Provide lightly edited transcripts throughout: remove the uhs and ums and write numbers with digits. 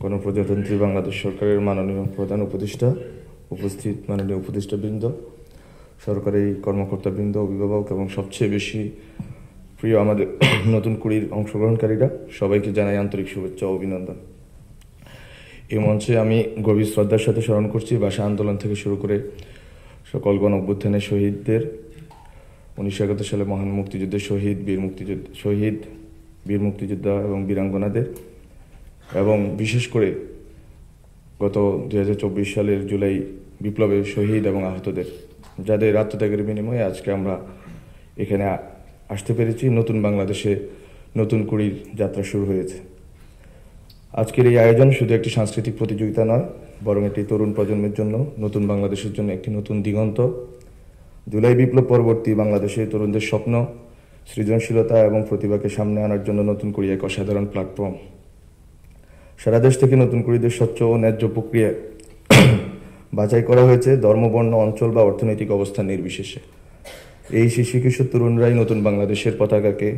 গণপ্রজাতন্ত্রী বাংলাদেশ সরকারের মাননীয় প্রধান উপদেষ্টা, উপস্থিত মাননীয় উপদেষ্টাবৃন্দ, সরকারি কর্মকর্তাবৃন্দ, অভিভাবক এবং সবচেয়ে বেশি প্রিয় আমাদের নতুন কুড়ির অংশগ্রহণকারীরা, সবাইকে জানাই আন্তরিক শুভেচ্ছা ও অভিনন্দন। এই মঞ্চে আমি গভীর শ্রদ্ধার সাথে স্মরণ করছি ভাষা আন্দোলন থেকে শুরু করে সকল গণ অভ্যুত্থানের শহীদদের, 1971 সালে মহান মুক্তিযুদ্ধের বীর মুক্তিযোদ্ধা এবং বীরাঙ্গনাদের, এবং বিশেষ করে গত 2024 সালের জুলাই বিপ্লবের শহীদ এবং আহতদের, যাদের আত্মত্যাগের বিনিময়ে আজকে আমরা এখানে আসতে পেরেছি। নতুন বাংলাদেশে নতুন কুড়ির যাত্রা শুরু হয়েছে। আজকের এই আয়োজন শুধু একটি সাংস্কৃতিক প্রতিযোগিতা নয়, বরং এটি তরুণ প্রজন্মের জন্য, নতুন বাংলাদেশের জন্য একটি নতুন দিগন্ত। জুলাই বিপ্লব পরবর্তী বাংলাদেশের তরুণদের স্বপ্ন, সৃজনশীলতা এবং প্রতিভাকে সামনে আনার জন্য নতুন কুড়ি এক অসাধারণ প্ল্যাটফর্ম। সারা দেশ থেকে নতুন কুড়িদের স্বচ্ছ ও ন্যায্য প্রক্রিয়ায় বাছাই করা হয়েছে, ধর্ম, বর্ণ, অঞ্চল বা অর্থনৈতিক অবস্থান নির্বিশেষে। এই শিশু কিশোর তরুণরাই নতুন বাংলাদেশের পতাকাকে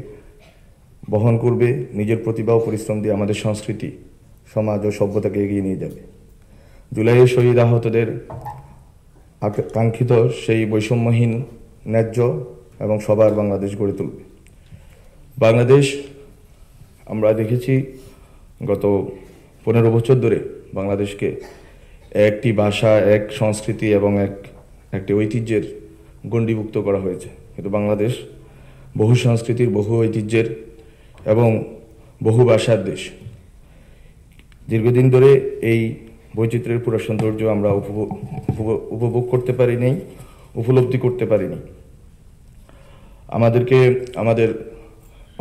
বহন করবে, নিজের প্রতিভা ও পরিশ্রম দিয়ে আমাদের সংস্কৃতি, সমাজ ও সভ্যতাকে এগিয়ে নিয়ে যাবে। জুলাইয়ের শহীদ আহতদের কাঙ্ক্ষিত সেই বৈষম্যহীন, ন্যায্য এবং সবার বাংলাদেশ গড়ে তুলবে। বাংলাদেশ, আমরা দেখেছি গত 15 বছর ধরে বাংলাদেশকে একটি ভাষা, এক সংস্কৃতি এবং একটি ঐতিহ্যের গণ্ডীভুক্ত করা হয়েছে। কিন্তু বাংলাদেশ বহু সংস্কৃতির, বহু ঐতিহ্যের এবং বহু ভাষার দেশ। দীর্ঘদিন ধরে এই বৈচিত্র্যের পুরো সৌন্দর্য আমরা উপভোগ করতে পারিনি, উপলব্ধি করতে পারিনি। আমাদের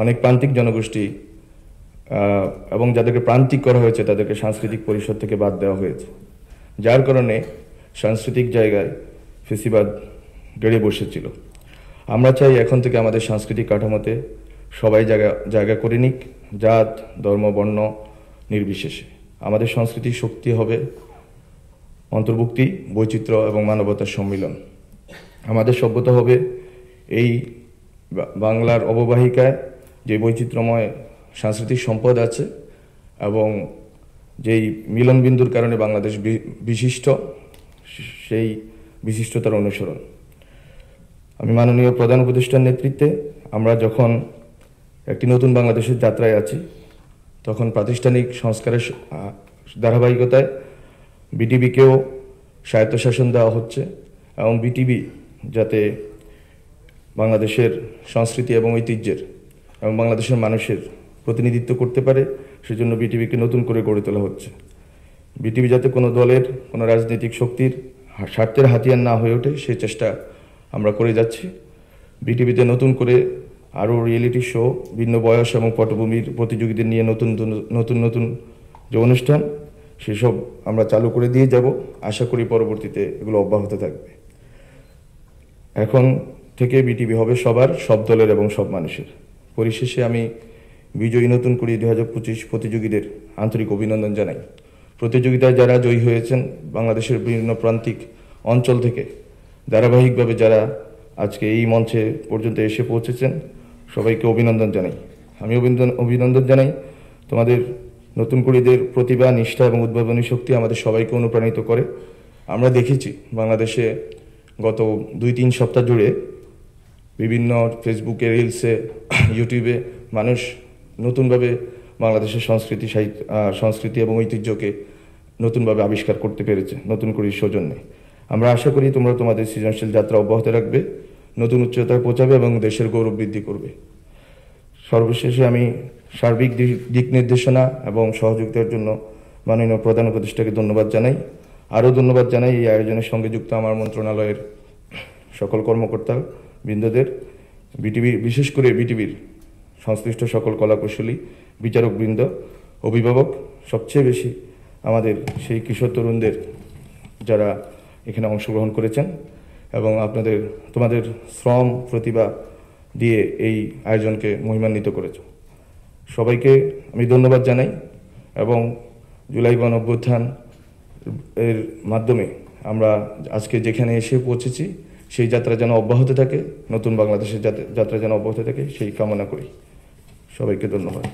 অনেক প্রান্তিক জনগোষ্ঠী এবং যাদেরকে প্রান্তিক করা হয়েছে তাদেরকে সাংস্কৃতিক পরিষদ থেকে বাদ দেওয়া হয়েছে, যার কারণে সাংস্কৃতিক জায়গায় ফেসিবাদ গেড়ে বসেছিল। আমরা চাই এখন থেকে আমাদের সাংস্কৃতিক কাঠামোতে সবাই জায়গা করে নিক, জাত, ধর্ম, বর্ণ নির্বিশেষে। আমাদের সংস্কৃতির শক্তি হবে অন্তর্ভুক্তি, বৈচিত্র্য এবং মানবতার সম্মিলন। আমাদের সভ্যতা হবে এই বাংলার অববাহিকায় যে বৈচিত্র্যময় সাংস্কৃতিক সম্পদ আছে এবং যেই মিলনবিন্দুর কারণে বাংলাদেশ বিশিষ্ট, সেই বিশিষ্টতার অনুসরণ। আমি মাননীয় প্রধান উপদেষ্টার নেতৃত্বে আমরা যখন একটি নতুন বাংলাদেশের যাত্রায় আছি, তখন প্রাতিষ্ঠানিক সংস্কারের ধারাবাহিকতায় বিটিভিকেও স্বায়ত্তশাসন দেওয়া হচ্ছে এবং বিটিভি যাতে বাংলাদেশের সংস্কৃতি এবং ঐতিহ্যের এবং বাংলাদেশের মানুষের প্রতিনিধিত্ব করতে পারে, সেজন্য বিটিভিকে নতুন করে গড়ে তোলা হচ্ছে। বিটিভি যাতে কোনো দলের, কোনো রাজনৈতিক শক্তির স্বার্থের হাতিয়ার না হয়ে ওঠে, সেই চেষ্টা আমরা করে যাচ্ছি। বিটিভিতে নতুন করে আরও রিয়েলিটি শো, ভিন্ন বয়স এবং পটভূমির প্রতিযোগীদের নিয়ে নতুন যে অনুষ্ঠান, সেসব আমরা চালু করে দিয়ে যাব। আশা করি পরবর্তীতে এগুলো অব্যাহত থাকবে। এখন থেকে বিটিভি হবে সবার, সব দলের এবং সব মানুষের। পরিশেষে আমি বিজয়ী নতুন কুড়ি 2025 প্রতিযোগীদের আন্তরিক অভিনন্দন জানাই। প্রতিযোগিতায় যারা জয়ী হয়েছেন, বাংলাদেশের বিভিন্ন প্রান্তিক অঞ্চল থেকে ধারাবাহিকভাবে যারা আজকে এই মঞ্চে পর্যন্ত এসে পৌঁছেছেন, সবাইকে অভিনন্দন জানাই। আমি অভিনন্দন জানাই। তোমাদের নতুন কুড়িদের প্রতিভা, নিষ্ঠা এবং উদ্ভাবনী শক্তি আমাদের সবাইকে অনুপ্রাণিত করে। আমরা দেখেছি বাংলাদেশে গত 2-3 সপ্তাহ জুড়ে বিভিন্ন ফেসবুকে, রিলসে, ইউটিউবে মানুষ নতুনভাবে বাংলাদেশের সংস্কৃতি এবং ঐতিহ্যকে নতুনভাবে আবিষ্কার করতে পেরেছে নতুন কুড়ির সৌজন্যে। আমরা আশা করি তোমরা তোমাদের সৃজনশীল যাত্রা অব্যাহত রাখবে, নতুন উচ্চতায় পৌঁছাবে এবং দেশের গৌরব বৃদ্ধি করবে। সর্বশেষে আমি সার্বিক দিক নির্দেশনা এবং সহযোগিতার জন্য মাননীয় প্রধান উপদেষ্টাকে ধন্যবাদ জানাই। আরও ধন্যবাদ জানাই এই আয়োজনের সঙ্গে যুক্ত আমার মন্ত্রণালয়ের সকল কর্মকর্তা বৃন্দদের, বিশেষ করে বিটিভির সংশ্লিষ্ট সকল কলাকুশলী, বিচারকবৃন্দ, অভিভাবক, সবচেয়ে বেশি আমাদের সেই কিশোর তরুণদের যারা এখানে অংশগ্রহণ করেছেন এবং তোমাদের শ্রম, প্রতিভা দিয়ে এই আয়োজনকে মহিমান্বিত করেছ। সবাইকে আমি ধন্যবাদ জানাই এবং জুলাই গণ অভ্যুত্থান এর মাধ্যমে আমরা আজকে যেখানে এসে পৌঁছেছি, সেই যাত্রা যেন অব্যাহত থাকে, নতুন বাংলাদেশের যাত্রা যেন অব্যাহত থাকে, সেই কামনা করি। সবাইকে ধন্যবাদ।